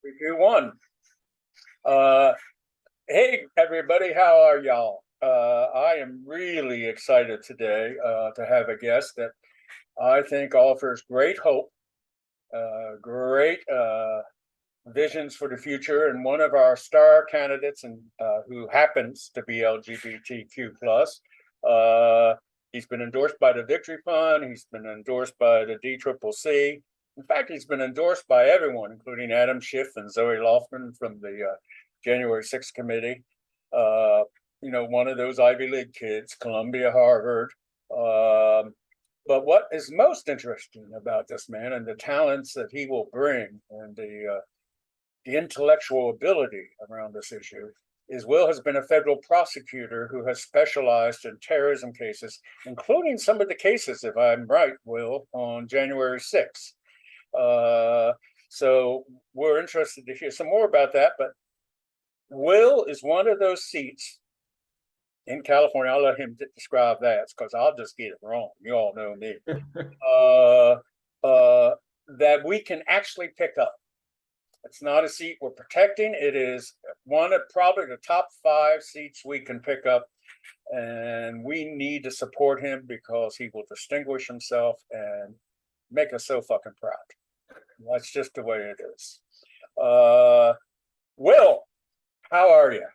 Review one. Hey, everybody, how are y'all? I am really excited today to have a guest that I think offers great hope, great visions for the future, and one of our star candidates, and who happens to be LGBTQ plus. He's been endorsed by the Victory Fund. He's been endorsed by the DCCC. In fact, he's been endorsed by everyone, including Adam Schiff and Zoe Loftman from the January 6th committee. One of those Ivy League kids, Columbia, Harvard. But what is most interesting about this man and the talents that he will bring and the intellectual ability around this issue is Will has been a federal prosecutor who has specialized in terrorism cases, including some of the cases, if I'm right, Will, on January 6th. So we're interested to hear some more about that. But Will is one of those seats in California. I'll let him describe that because I'll just get it wrong. You all know me. That we can actually pick up. It's not a seat we're protecting. It is one of probably the top 5 seats we can pick up. And we need to support him because he will distinguish himself and make us so fucking proud. That's just the way it is. Will, how are you?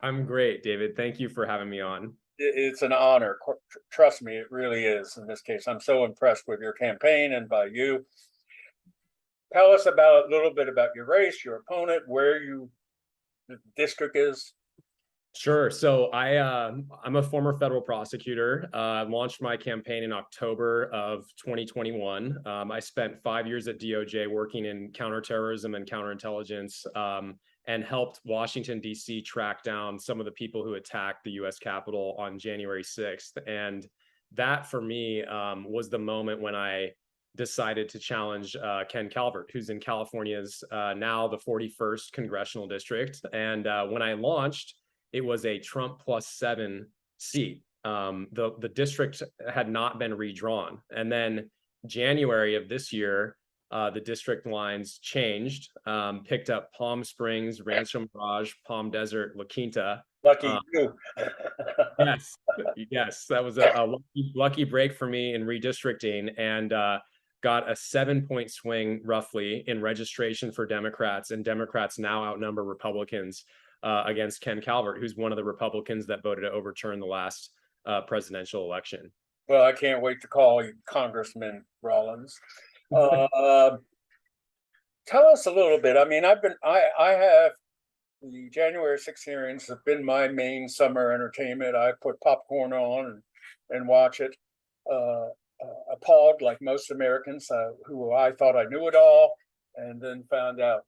I'm great, David. Thank you for having me on. It's an honor. Trust me, it really is. In this case, I'm so impressed with your campaign and by you. Tell us a little bit about your race, your opponent, where the district is. Sure. So I'm a former federal prosecutor. Launched my campaign in October of 2021. I spent 5 years at DOJ working in counterterrorism and counterintelligence, and helped Washington, D.C. track down some of the people who attacked the U.S. Capitol on January 6th. And that, for me, was the moment when I decided to challenge Ken Calvert, who's in California's now the 41st congressional district. And when I launched, it was a Trump +7 seat. The district had not been redrawn. And then January of this year, the district lines changed, picked up Palm Springs, Rancho Mirage, Palm Desert, La Quinta. Lucky you. Yes, that was a lucky break for me in redistricting, and got a 7-point swing roughly in registration for Democrats, and Democrats now outnumber Republicans against Ken Calvert, who's one of the Republicans that voted to overturn the last presidential election. Well, I can't wait to call you Congressman Rollins. Tell us a little bit. I mean, I have the January 6th hearings have been my main summer entertainment. I put popcorn on and watch it. Appalled, like most Americans, who I thought I knew it all, and then found out.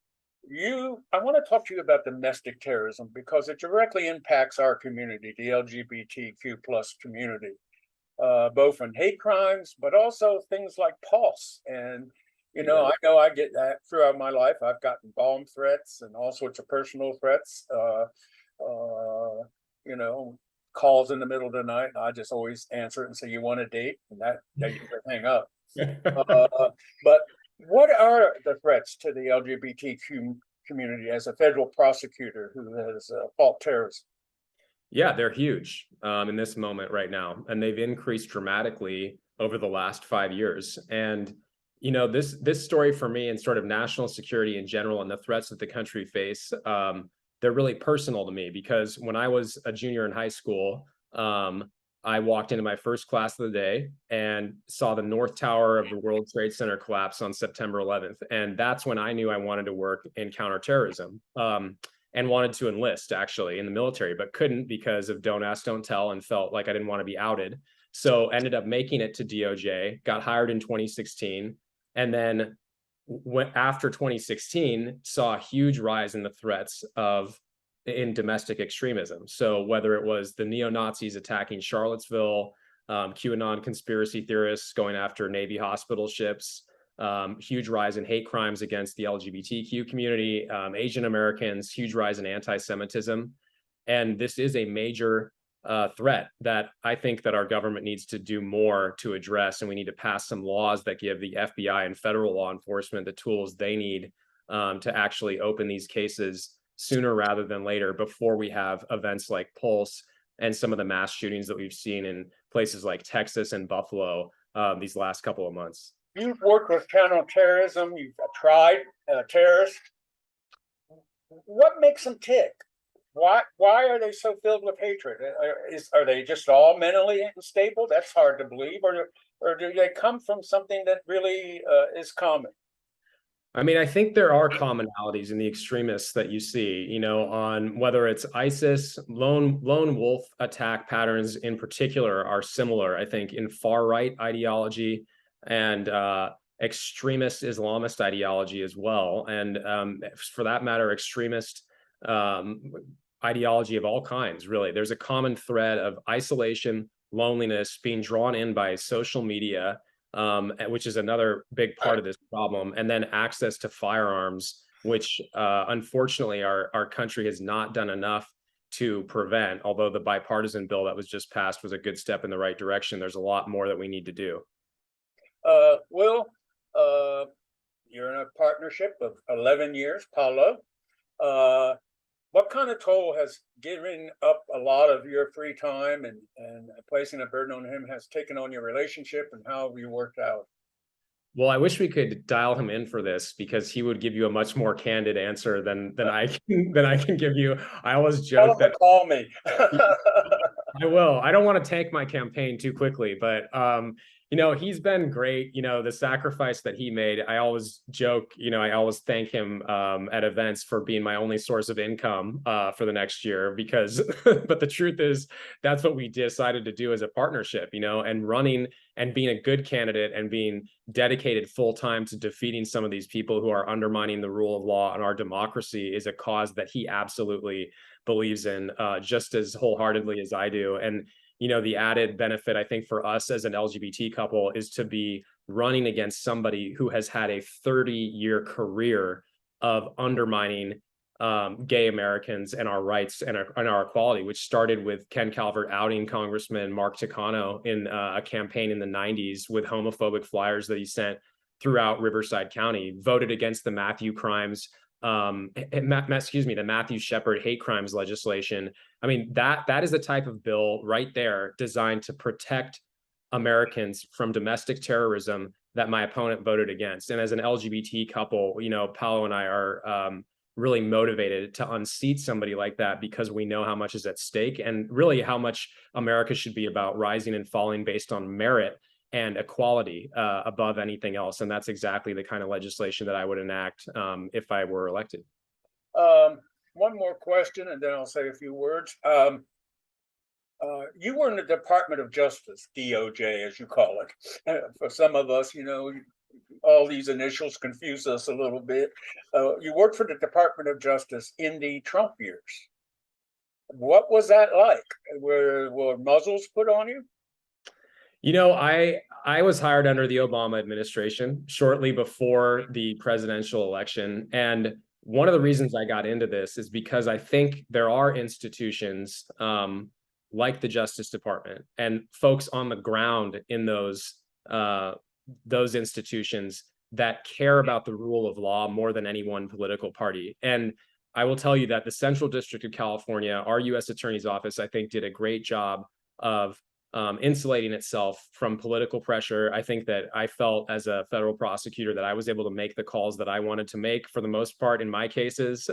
I want to talk to you about domestic terrorism because it directly impacts our community, the LGBTQ plus community, both in hate crimes, but also things like Pulse. And, I know I get that throughout my life. I've gotten bomb threats and all sorts of personal threats, calls in the middle of the night. I just always answer it and say, "You want a date?" And that you can hang up. But what are the threats to the LGBTQ community as a federal prosecutor who has fought terrorism? Yeah, they're huge in this moment right now, and they've increased dramatically over the last 5 years. And this story for me, and sort of national security in general, and the threats that the country face, they're really personal to me, because when I was a junior in high school, I walked into my first class of the day and saw the North Tower of the World Trade Center collapse on September 11th. And that's when I knew I wanted to work in counterterrorism, and wanted to enlist actually in the military, but couldn't because of don't ask, don't tell, and felt like I didn't want to be outed. So ended up making it to DOJ, got hired in 2016. And then after 2016, saw a huge rise in the threats in domestic extremism. So whether it was the neo-Nazis attacking Charlottesville, QAnon conspiracy theorists going after Navy hospital ships, huge rise in hate crimes against the LGBTQ community, Asian Americans, huge rise in anti-Semitism. And this is a major threat that I think that our government needs to do more to address. And we need to pass some laws that give the FBI and federal law enforcement the tools they need to actually open these cases sooner rather than later, before we have events like Pulse and some of the mass shootings that we've seen in places like Texas and Buffalo these last couple of months. You've worked with counterterrorism. You've tried terrorists. What makes them tick? Why are they so filled with hatred? Are they just all mentally unstable? That's hard to believe, or do they come from something that really is common? I mean, I think there are commonalities in the extremists that you see, you know, on whether it's ISIS, lone wolf attack patterns in particular are similar, I think, in far right ideology and extremist Islamist ideology as well. And for that matter, extremist ideology of all kinds, really. There's a common thread of isolation, loneliness, being drawn in by social media, which is another big part of this problem, and then access to firearms, which unfortunately our country has not done enough to prevent. Although the bipartisan bill that was just passed was a good step in the right direction, there's a lot more that we need to do. Will, you're in a partnership of 11 years, Paulo. What kind of toll has giving up a lot of your free time and placing a burden on him has taken on your relationship, and how have you worked out? Well, I wish we could dial him in for this, because he would give you a much more candid answer than I can give you. I always joke that call me. I will. I don't want to tank my campaign too quickly, but you know, he's been great. You know, the sacrifice that he made, I always joke, you know, I always thank him at events for being my only source of income for the next year, because but the truth is that's what we decided to do as a partnership, you know, and running and being a good candidate and being dedicated full time to defeating some of these people who are undermining the rule of law and our democracy is a cause that he absolutely believes in just as wholeheartedly as I do. And you know, the added benefit, I think, for us as an LGBT couple is to be running against somebody who has had a 30-year career of undermining gay Americans and our rights and our equality, which started with Ken Calvert outing Congressman Mark Takano in a campaign in the 90s with homophobic flyers that he sent throughout Riverside County, voted against the Matthew Shepard hate crimes legislation. I mean, that is the type of bill right there designed to protect Americans from domestic terrorism that my opponent voted against. And as an LGBT couple, you know, Paolo and I are really motivated to unseat somebody like that, because we know how much is at stake and really how much America should be about rising and falling based on merit and equality above anything else. And that's exactly the kind of legislation that I would enact if I were elected. One more question, and then I'll say a few words. You were in the Department of Justice, DOJ, as you call it. For some of us, you know, all these initials confuse us a little bit. You worked for the Department of Justice in the Trump years. What was that like? Were muzzles put on you? You know, I was hired under the Obama administration shortly before the presidential election. And one of the reasons I got into this is because I think there are institutions like the Justice Department and folks on the ground in those institutions that care about the rule of law more than any one political party. And I will tell you that the Central District of California, our U.S. Attorney's Office, I think did a great job of insulating itself from political pressure. I think that I felt as a federal prosecutor that I was able to make the calls that I wanted to make for the most part in my cases,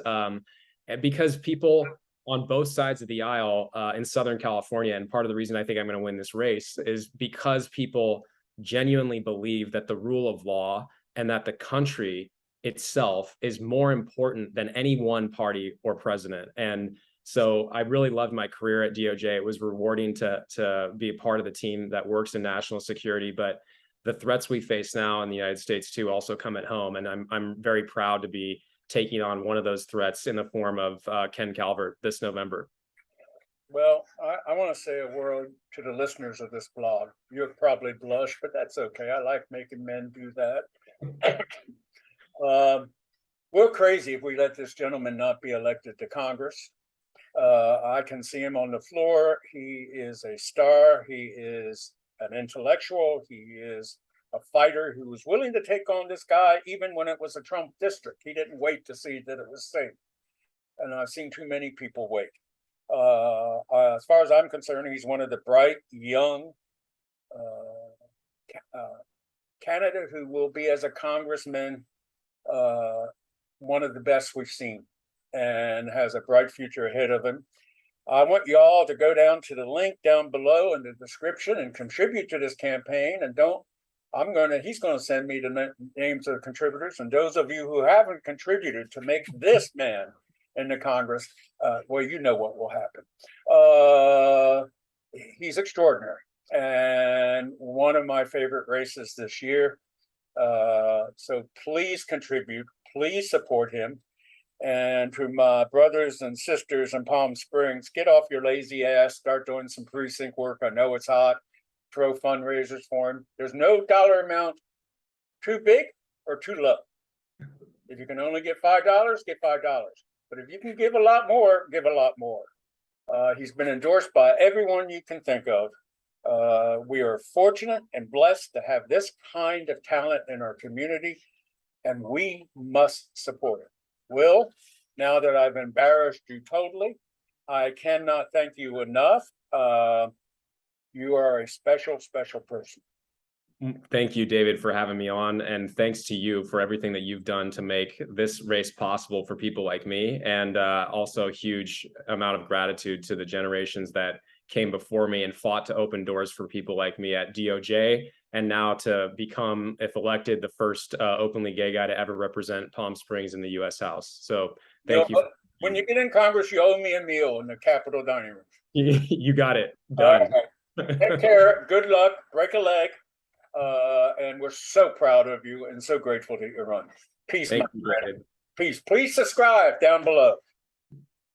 because people on both sides of the aisle in Southern California, and part of the reason I think I'm going to win this race is because people genuinely believe that the rule of law and that the country itself is more important than any one party or president. And so I really loved my career at DOJ. It was rewarding to be a part of the team that works in national security, but the threats we face now in the United States too also come at home. And I'm very proud to be taking on one of those threats in the form of Ken Calvert this November. Well, I want to say a word to the listeners of this blog. You'll probably blush, but that's okay. I like making men do that. We're crazy if we let this gentleman not be elected to Congress. I can see him on the floor. He is a star. He is an intellectual. He is a fighter who was willing to take on this guy, even when it was a Trump district. He didn't wait to see that it was safe. And I've seen too many people wait. As far as I'm concerned, he's one of the bright, young candidate who will be, as a congressman, one of the best we've seen, and has a bright future ahead of him. I want you all to go down to the link down below in the description and contribute to this campaign. And he's going to send me the names of the contributors. And those of you who haven't contributed to make this man in the Congress, well, you know what will happen. He's extraordinary and one of my favorite races this year. So please contribute, please support him. And to my brothers and sisters in Palm Springs, get off your lazy ass, start doing some precinct work. I know it's hot. Throw fundraisers for him. There's no dollar amount too big or too low. If you can only get $5, get $5. But if you can give a lot more, give a lot more. He's been endorsed by everyone you can think of. We are fortunate and blessed to have this kind of talent in our community, and we must support it. Will, now that I've embarrassed you totally, I cannot thank you enough. You are a special, special person. Thank you, David, for having me on. And thanks to you for everything that you've done to make this race possible for people like me. And also a huge amount of gratitude to the generations that came before me and fought to open doors for people like me at DOJ. And now to become, if elected, the first openly gay guy to ever represent Palm Springs in the U.S. House. So thank you. When you get in Congress, you owe me a meal in the Capitol dining room. You got it. Done. Take care. Good luck. Break a leg. And we're so proud of you and so grateful that you run. Peace, my friend. Peace. Please subscribe down below.